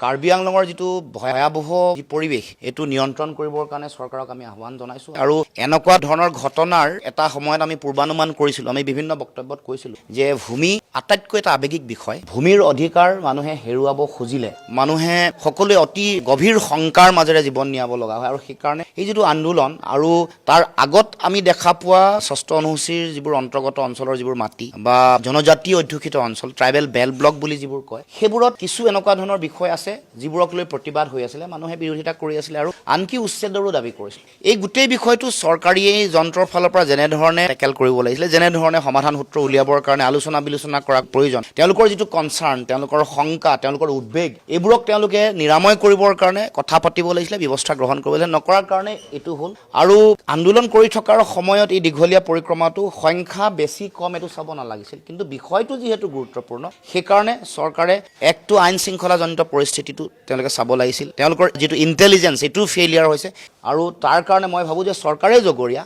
কাৰ্বি আংলঙৰ যিটো ভয়াবহ পৰিৱেশ এইটো নিয়ন্ত্ৰণ কৰিবৰ কাৰণে চৰকাৰক আমি আহ্বান জনাইছোঁ আৰু এনেকুৱা ধৰণৰ ঘটনাৰ এটা সময়ত আমি পূৰ্বানুমান কৰিছিলোঁ, আমি বিভিন্ন বক্তব্যত কৈছিলোঁ যে ভূমি আটাইতকৈ এটা আৱেগিক বিষয়। ভূমিৰ অধিকাৰ মানুহে হেৰুৱাব খুজিলে মানুহে সকলোৱে অতি গভীৰ শংকাৰ মাজেৰে জীৱন নিয়াব লগা হয় আৰু সেইকাৰণে এই যিটো আন্দোলন আৰু তাৰ আগত আমি দেখা পোৱা ষষ্ঠ অনুসূচীৰ যিবোৰ অন্তৰ্গত অঞ্চলৰ যিবোৰ মাটি বা জনজাতি অধ্যুষিত অঞ্চল ট্ৰাইবেল বেল ব্লক বুলি যিবোৰ কয় সেইবোৰত কিছু এনেকুৱা ধৰণৰ বিষয় আছে যিবোৰক লৈ প্ৰতিবাদ হৈ আছিলে, মানুহে বিৰোধিতা কৰি আছিলে আৰু আনকি উচ্ছেদৰো দাবী কৰিছিল। এই গোটেই বিষয়টো চৰকাৰী যন্ত্ৰৰ ফালৰ পৰা যেনেধৰণে টেকেল কৰিব লাগিছিলে, যেনেধৰণে সমাধান সূত্ৰ উলিয়াবৰ কাৰণে আলোচনা বিলোচনা কৰাৰ প্ৰয়োজন, তেওঁলোকৰ যিটো কনচাৰ্ণ, তেওঁলোকৰ শংকা, তেওঁলোকৰ উদ্বেগ, এইবোৰক তেওঁলোকে নিৰাময় কৰিবৰ কাৰণে কথা পাতিব লাগিছিলে, ব্যৱস্থা গ্ৰহণ কৰিব লাগিছিলে, নকৰাৰ কাৰণে এইটো হ'ল। আৰু আন্দোলন কৰি থকাৰ সময়ত এই দীঘলীয়া পৰিক্ৰমাটো সংখ্যা বেছি কম এইটো চাব নালাগিছিল, কিন্তু বিষয়টো যিহেতু গুৰুত্বপূৰ্ণ সেইকাৰণে চৰকাৰে একটো আইন শৃংখলাজনিত পৰিস্থিতিটো তেওঁলোকে চাব লাগিছিল। তেওঁলোকৰ যিটো ইণ্টেলিজেঞ্চ এইটো ফেইলিয়াৰ হৈছে আৰু তাৰ কাৰণে মই ভাবোঁ যে চৰকাৰে জগৰীয়া